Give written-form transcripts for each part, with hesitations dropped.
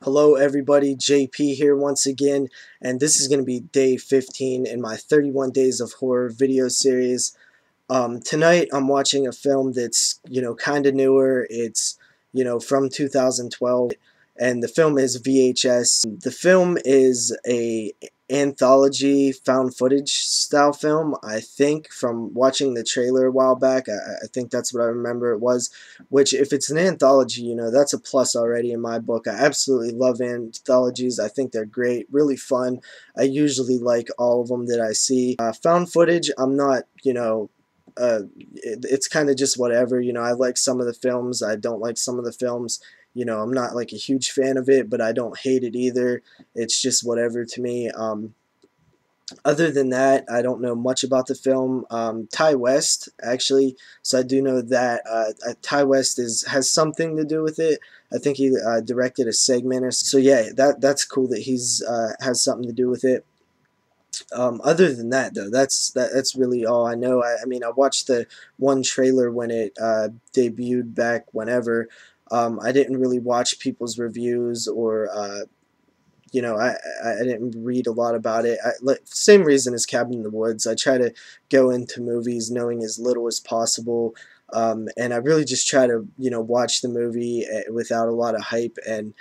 Hello everybody, JP here once again, and this is going to be day 15 in my 31 Days of Horror video series. Tonight I'm watching a film that's, kind of newer. It's, from 2012, and the film is VHS. The film is a anthology found footage style film, I think, from watching the trailer a while back. I think that's what I remember it was, which if it's an anthology, that's a plus already in my book. I absolutely love anthologies. I think they're great, really fun. I usually like all of them that I see. Found footage, I'm not, it's kind of just whatever. I like some of the films, I don't like some of the films. I'm not like a huge fan of it, but I don't hate it either. It's just whatever to me. Other than that, I don't know much about the film. Ty West, actually, so I do know that Ty West has something to do with it. I think he directed a segment, or so. Yeah, that's cool that he's has something to do with it. Other than that, though, that's really all I know. I mean, I watched the one trailer when it debuted back whenever. I didn't really watch people's reviews or I didn't read a lot about it. Same reason as Cabin in the Woods. I try to go into movies knowing as little as possible, and I really just try to watch the movie without a lot of hype and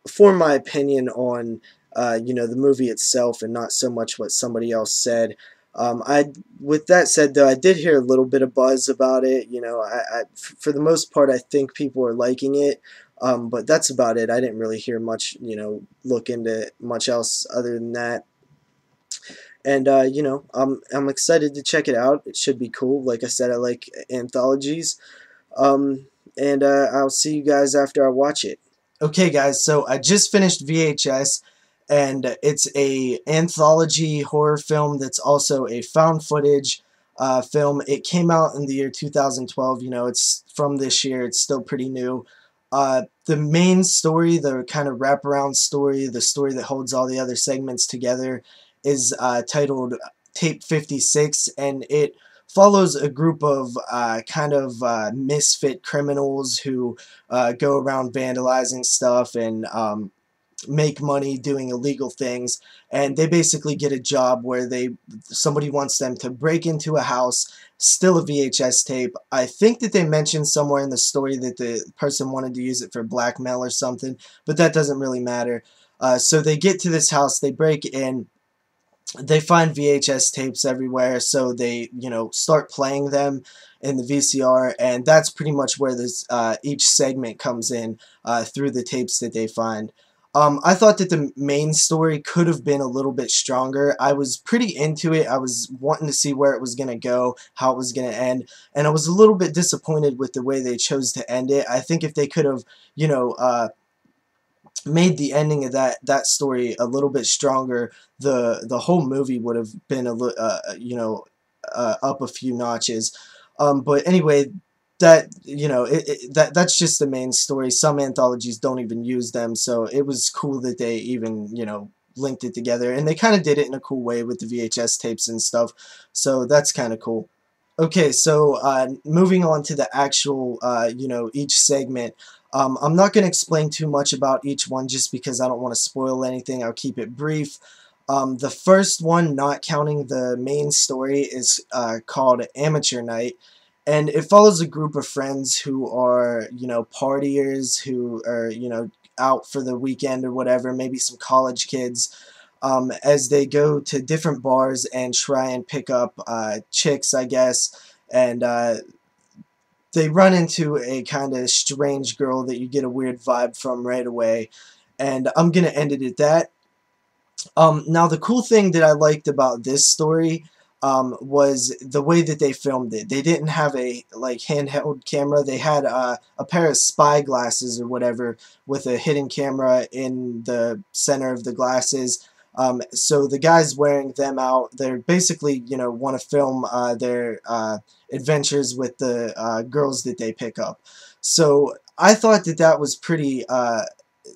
form my opinion on the movie itself and not so much what somebody else said. With that said, though, I did hear a little bit of buzz about it. For the most part, I think people are liking it. But that's about it. I didn't really hear much, look into much else other than that. And I'm excited to check it out. It should be cool. Like I said, I like anthologies. And I'll see you guys after I watch it. Okay, guys. So I just finished VHS, and it's a anthology horror film that's also a found footage film. It came out in the year 2012. It's from this year. It's still pretty new. The main story, the kind of wraparound story, the story that holds all the other segments together, is titled Tape 56, and it follows a group of misfit criminals who go around vandalizing stuff and make money doing illegal things, and they basically get a job where somebody wants them to break into a house, steal a VHS tape. I think that they mentioned somewhere in the story that the person wanted to use it for blackmail or something, but that doesn't really matter. So they get to this house, they break in, they find VHS tapes everywhere, so they start playing them in the VCR, and that's pretty much where this each segment comes in through the tapes that they find. I thought that the main story could have been a little bit stronger. I was pretty into it. I was wanting to see where it was going to go, how it was going to end, and I was a little bit disappointed with the way they chose to end it. I think if they could have, made the ending of that story a little bit stronger, the whole movie would have been up a few notches. But anyway, that's just the main story. Some anthologies don't even use them, so it was cool that they even linked it together, and they kind of did it in a cool way with the VHS tapes and stuff. So that's kind of cool. Okay, so moving on to the actual, each segment. I'm not going to explain too much about each one just because I don't want to spoil anything. I'll keep it brief. The first one, not counting the main story, is called Amateur Night. And it follows a group of friends who are, partiers, who are, out for the weekend or whatever, maybe some college kids, as they go to different bars and try and pick up chicks, I guess, and they run into a kind of strange girl that you get a weird vibe from right away, and I'm going to end it at that. Now, the cool thing that I liked about this story was the way that they filmed it. They didn't have a handheld camera. They had a pair of spy glasses or whatever with a hidden camera in the center of the glasses. So the guys wearing them out, they're basically, want to film their adventures with the girls that they pick up. So I thought that was pretty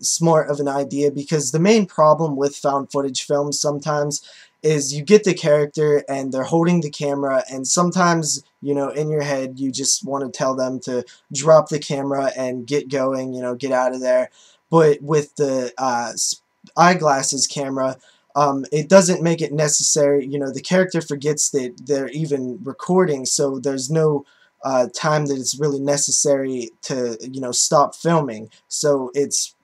smart of an idea, because the main problem with found footage films sometimes is you get the character and they're holding the camera, and sometimes in your head you just want to tell them to drop the camera and get going, get out of there. but with the eyeglasses camera, it doesn't make it necessary. You know, the character forgets that they're even recording, so there's no time that it's really necessary to, you know, stop filming. So it's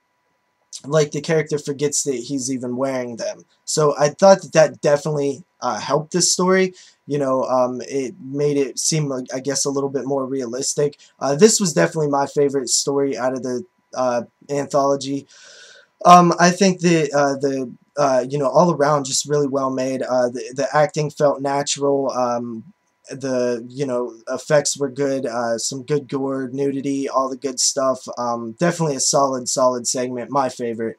like the character forgets that he's even wearing them. So I thought that that definitely helped this story. You know, it made it seem, like, I guess, a little bit more realistic. This was definitely my favorite story out of the anthology. I think the you know, all around just really well made. The acting felt natural. The, you know, effects were good. Some good gore, nudity, all the good stuff. Definitely a solid segment. My favorite.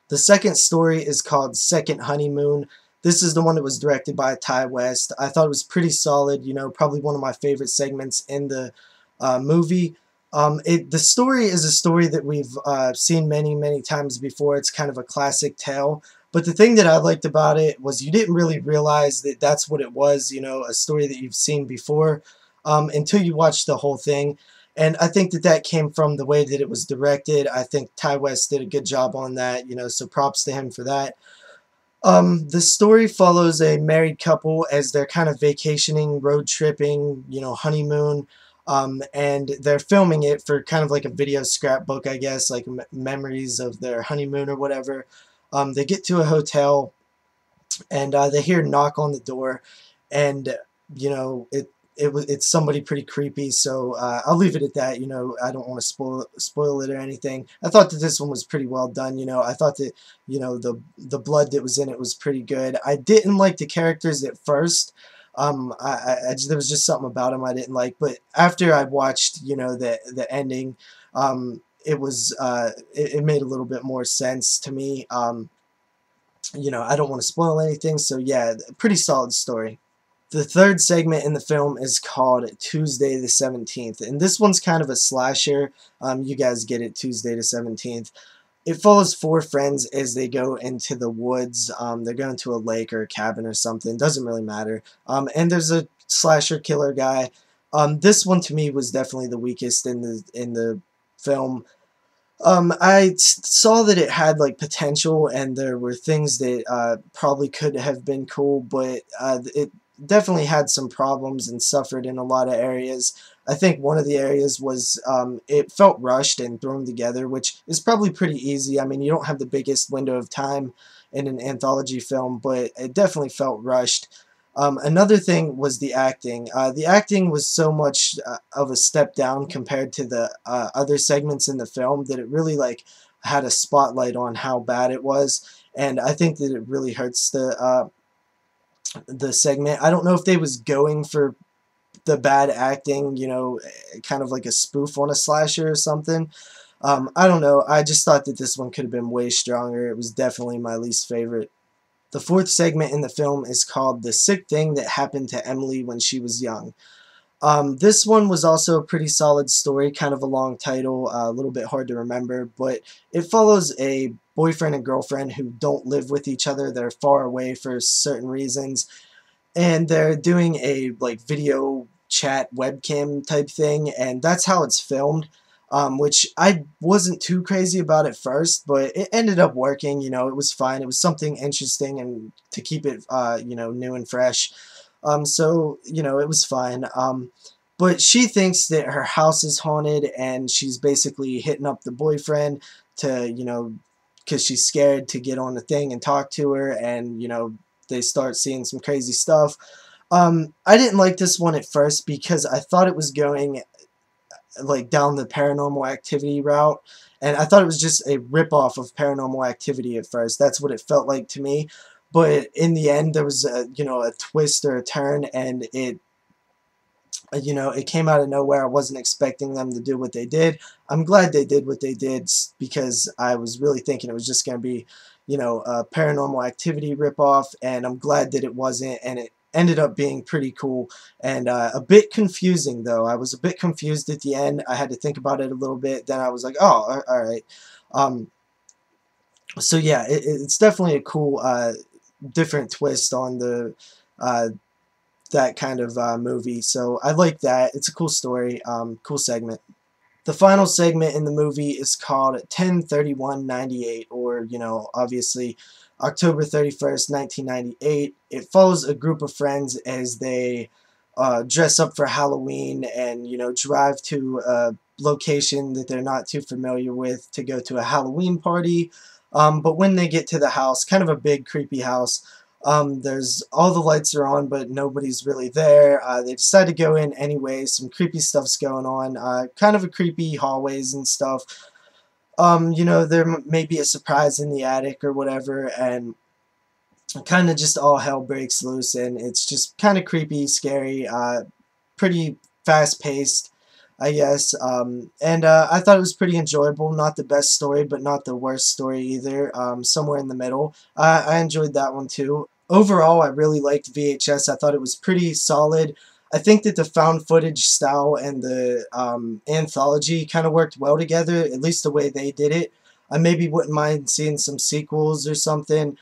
The second story is called Second Honeymoon. This is the one that was directed by Ty West. I thought it was pretty solid. You know, probably one of my favorite segments in the movie. The story is a story that we've seen many times before. It's kind of a classic tale. But the thing that I liked about it was you didn't really realize that that's what it was, you know, a story that you've seen before, until you watch the whole thing. And I think that that came from the way that it was directed. I think Ty West did a good job on that, you know, so props to him for that. The story follows a married couple as they're kind of vacationing, road tripping, you know, honeymoon, and they're filming it for kind of like a video scrapbook, I guess, like memories of their honeymoon or whatever. They get to a hotel, and they hear a knock on the door, and you know, it's somebody pretty creepy. So I'll leave it at that. You know, I don't want to spoil it or anything. I thought that this one was pretty well done. You know, I thought that, you know, the blood that was in it was pretty good. I didn't like the characters at first. There was just something about them I didn't like, but after I watched, you know, the ending, it was it made a little bit more sense to me. You know, I don't want to spoil anything, so yeah, pretty solid story. The third segment in the film is called Tuesday the 17th, and this one's kind of a slasher. You guys get it, Tuesday the 17th. It follows four friends as they go into the woods. They're going to a lake or a cabin or something. Doesn't really matter. And there's a slasher killer guy. This one to me was definitely the weakest in the film. I saw that it had like potential, and there were things that probably could have been cool, but it definitely had some problems and suffered in a lot of areas. I think one of the areas was it felt rushed and thrown together, which is probably pretty easy. I mean, you don't have the biggest window of time in an anthology film, but it definitely felt rushed. Another thing was the acting. The acting was so much of a step down compared to the other segments in the film that it really like had a spotlight on how bad it was, and I think that it really hurts the segment. I don't know if they was going for the bad acting, you know, kind of like a spoof on a slasher or something. I don't know. I just thought that this one could have been way stronger. It was definitely my least favorite. The fourth segment in the film is called The Sick Thing That Happened to Emily When She Was Young. This one was also a pretty solid story, kind of a long title, a little bit hard to remember, but it follows a boyfriend and girlfriend who don't live with each other. They're far away for certain reasons, and they're doing a like video chat webcam type thing, and that's how it's filmed. Which I wasn't too crazy about at first, but it ended up working. You know, it was fine. It was something interesting and to keep it, you know, new and fresh. So, you know, it was fine. But she thinks that her house is haunted, and she's basically hitting up the boyfriend to, you know, because she's scared to get on the thing and talk to her, and, you know, they start seeing some crazy stuff. I didn't like this one at first because I thought it was going like down the Paranormal Activity route, and I thought it was just a ripoff of Paranormal Activity at first. That's what it felt like to me. But in the end, there was a, you know, a twist or a turn, and it, you know, it came out of nowhere. I wasn't expecting them to do what they did. I'm glad they did what they did because I was really thinking it was just going to be, you know, a Paranormal Activity ripoff, and I'm glad that it wasn't, and it ended up being pretty cool and a bit confusing, though. I was a bit confused at the end. I had to think about it a little bit. Then I was like, oh, all right. So yeah, it's definitely a cool, different twist on the uh, that kind of movie. So I like that. It's a cool story, cool segment. The final segment in the movie is called 10/31/98, or, obviously October 31st, 1998. It follows a group of friends as they dress up for Halloween and, drive to a location that they're not too familiar with to go to a Halloween party. But when they get to the house, kind of a big, creepy house, there's all the lights are on, but nobody's really there. They decide to go in anyway. Some creepy stuff's going on. Kind of a creepy hallways and stuff. There may be a surprise in the attic or whatever, and kind of just all hell breaks loose, and it's just kind of creepy, scary, pretty fast paced, I guess. And I thought it was pretty enjoyable. Not the best story, but not the worst story either. Somewhere in the middle. I enjoyed that one too. Overall, I really liked VHS. I thought it was pretty solid. I think that the found footage style and the anthology kind of worked well together, at least the way they did it. I maybe wouldn't mind seeing some sequels or something,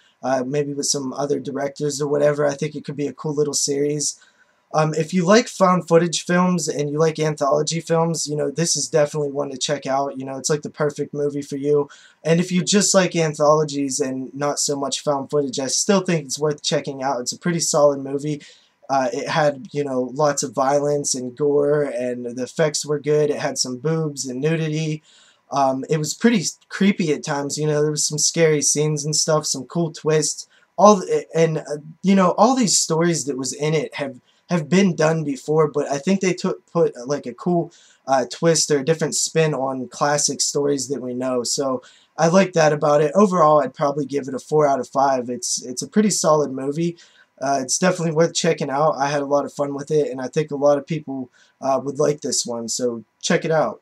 maybe with some other directors or whatever. I think it could be a cool little series. If you like found footage films and you like anthology films, this is definitely one to check out. It's like the perfect movie for you. And if you just like anthologies and not so much found footage, I still think it's worth checking out. It's a pretty solid movie. It had, lots of violence and gore, and the effects were good. It had some boobs and nudity. It was pretty creepy at times. There was some scary scenes and stuff, some cool twists. All these stories that was in it have been done before, but I think they put like a cool twist or a different spin on classic stories that we know. So I like that about it. Overall, I'd probably give it a 4 out of 5. It's a pretty solid movie. It's definitely worth checking out. I had a lot of fun with it, and I think a lot of people would like this one. So check it out.